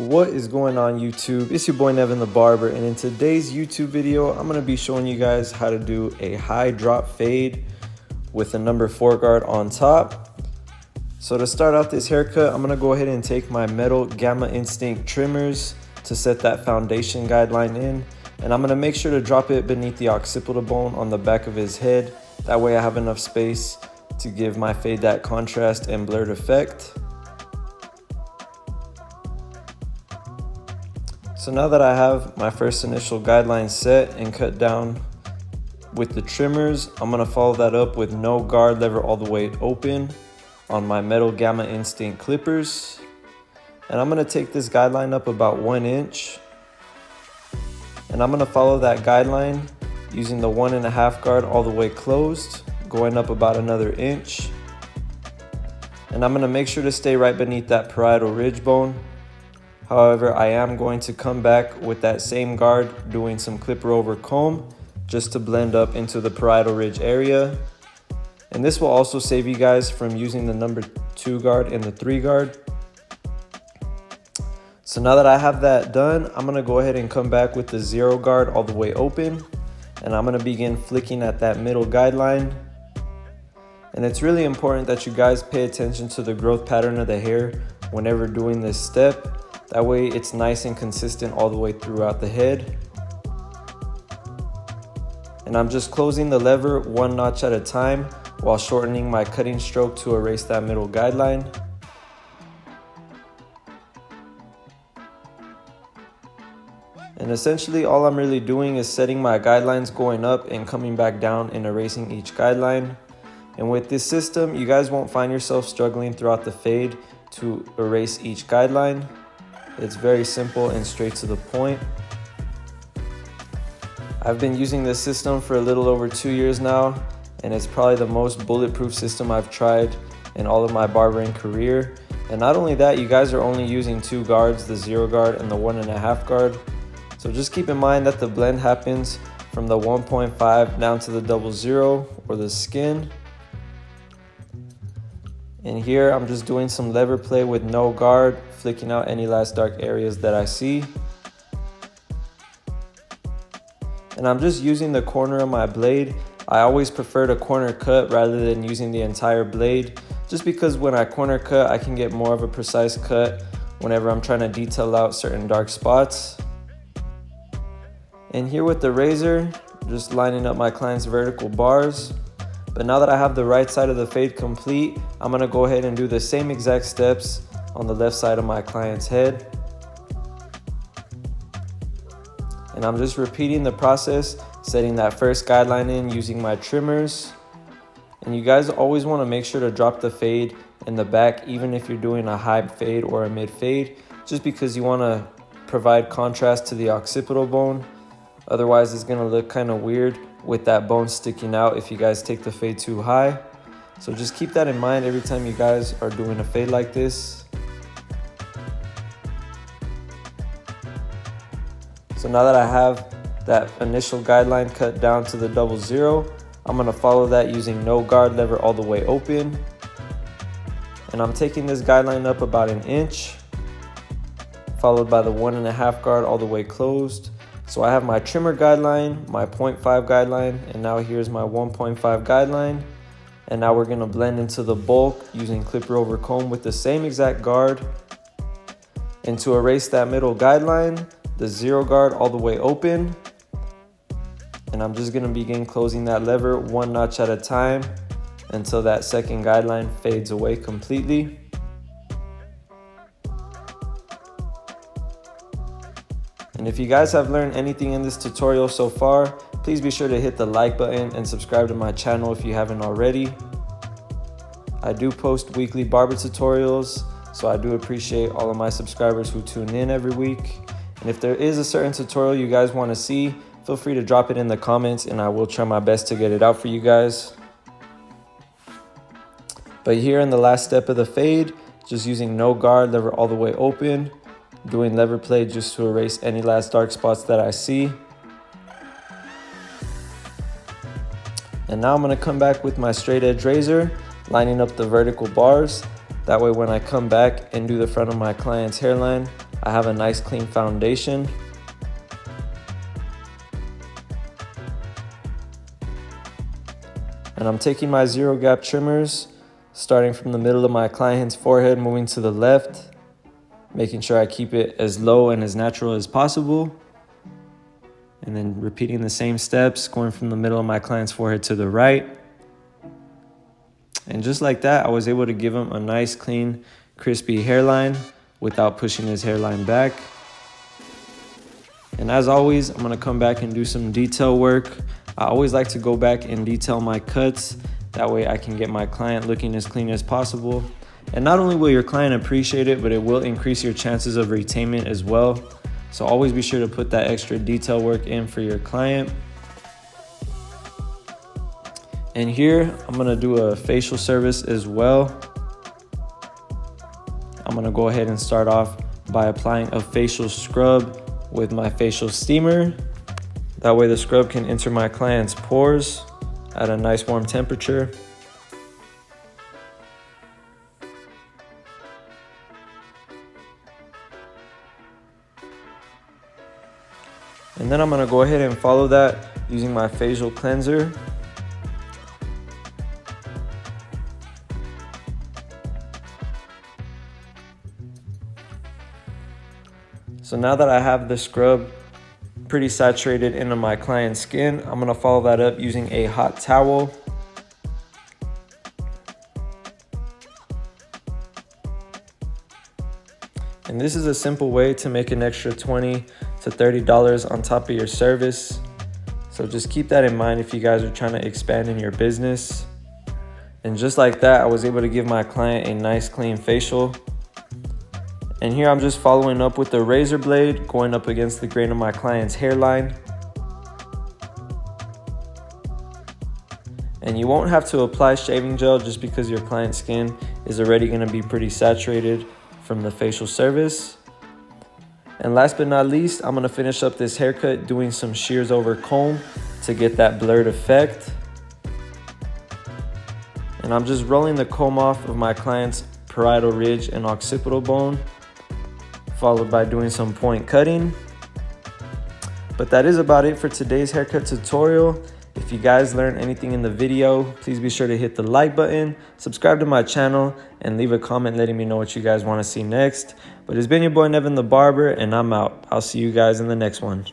What is going on YouTube? It's your boy NevinTheBarber, and in today's YouTube video I'm going to be showing you guys how to do a high drop fade with a number 4 guard on top. So to start out this haircut, I'm going to go ahead and take my metal Gamma Instinct trimmers to set that foundation guideline in, and I'm going to make sure to drop it beneath the occipital bone on the back of his head. That way I have enough space to give my fade that contrast and blurred effect. So now that I have my first initial guideline set and cut down with the trimmers, I'm going to follow that up with no guard lever all the way open on my metal Gamma Instinct clippers. And I'm going to take this guideline up about 1 inch. And I'm going to follow that guideline using the 1.5 guard all the way closed, going up about another inch. And I'm going to make sure to stay right beneath that parietal ridge bone. However, I am going to come back with that same guard doing some clipper over comb just to blend up into the parietal ridge area. And this will also save you guys from using the number 2 guard and the 3 guard. So now that I have that done, I'm going to go ahead and come back with the 0 guard all the way open. And I'm going to begin flicking at that middle guideline. And it's really important that you guys pay attention to the growth pattern of the hair whenever doing this step. That way it's nice and consistent all the way throughout the head. And I'm just closing the lever 1 notch at a time while shortening my cutting stroke to erase that middle guideline. And essentially all I'm really doing is setting my guidelines going up and coming back down and erasing each guideline. And with this system, you guys won't find yourself struggling throughout the fade to erase each guideline. It's very simple and straight to the point. I've been using this system for a little over 2 years now, and it's probably the most bulletproof system I've tried in all of my barbering career. And not only that, you guys are only using 2 guards, the 0 guard and the 1.5 guard. So just keep in mind that the blend happens from the 1.5 down to the 00 or the skin. And here I'm just doing some lever play with no guard, flicking out any last dark areas that I see. And I'm just using the corner of my blade. I always prefer to corner cut rather than using the entire blade, just because when I corner cut, I can get more of a precise cut whenever I'm trying to detail out certain dark spots. And here with the razor, just lining up my client's vertical bars. But now that I have the right side of the fade complete, I'm going to go ahead and do the same exact steps on the left side of my client's head. And I'm just repeating the process, setting that first guideline in using my trimmers. And you guys always want to make sure to drop the fade in the back, even if you're doing a high fade or a mid fade, just because you want to provide contrast to the occipital bone. Otherwise, it's going to look kind of weird with that bone sticking out if you guys take the fade too high. So just keep that in mind every time you guys are doing a fade like this. So now that I have that initial guideline cut down to the 00, I'm going to follow that using no guard lever all the way open. And I'm taking this guideline up about 1 inch, followed by the 1.5 guard all the way closed. So I have my trimmer guideline, my 0.5 guideline, and now here's my 1.5 guideline. And now we're going to blend into the bulk using clipper over comb with the same exact guard. And to erase that middle guideline, the 0 guard all the way open. And I'm just going to begin closing that lever 1 notch at a time until that second guideline fades away completely. And if you guys have learned anything in this tutorial so far, please be sure to hit the like button and subscribe to my channel if you haven't already. I do post weekly barber tutorials, so I do appreciate all of my subscribers who tune in every week. And if there is a certain tutorial you guys want to see, feel free to drop it in the comments and I will try my best to get it out for you guys. But here in the last step of the fade, just using no guard, lever all the way open, doing lever play just to erase any last dark spots that I see. And now I'm going to come back with my straight edge razor, lining up the vertical bars. That way when I come back and do the front of my client's hairline, I have a nice clean foundation. And I'm taking my zero gap trimmers, starting from the middle of my client's forehead, moving to the left, making sure I keep it as low and as natural as possible. And then repeating the same steps, going from the middle of my client's forehead to the right. And just like that, I was able to give him a nice, clean, crispy hairline without pushing his hairline back. And as always, I'm gonna come back and do some detail work. I always like to go back and detail my cuts. That way I can get my client looking as clean as possible. And not only will your client appreciate it, but it will increase your chances of retainment as well. So always be sure to put that extra detail work in for your client. And here, I'm gonna do a facial service as well. I'm gonna go ahead and start off by applying a facial scrub with my facial steamer. That way the scrub can enter my client's pores at a nice warm temperature. And then I'm gonna go ahead and follow that using my facial cleanser. So now that I have the scrub pretty saturated into my client's skin, I'm gonna follow that up using a hot towel. And this is a simple way to make an extra $20 to $30 on top of your service. So just keep that in mind if you guys are trying to expand in your business. And just like that, I was able to give my client a nice clean facial. And here I'm just following up with the razor blade, going up against the grain of my client's hairline. And you won't have to apply shaving gel just because your client's skin is already gonna be pretty saturated from the facial service. And last but not least, I'm gonna finish up this haircut doing some shears over comb to get that blurred effect. And I'm just rolling the comb off of my client's parietal ridge and occipital bone, followed by doing some point cutting. But that is about it for today's haircut tutorial. If you guys learned anything in the video, please be sure to hit the like button, subscribe to my channel, and leave a comment letting me know what you guys want to see next. But it's been your boy Nevin the Barber, and I'm out. I'll see you guys in the next one.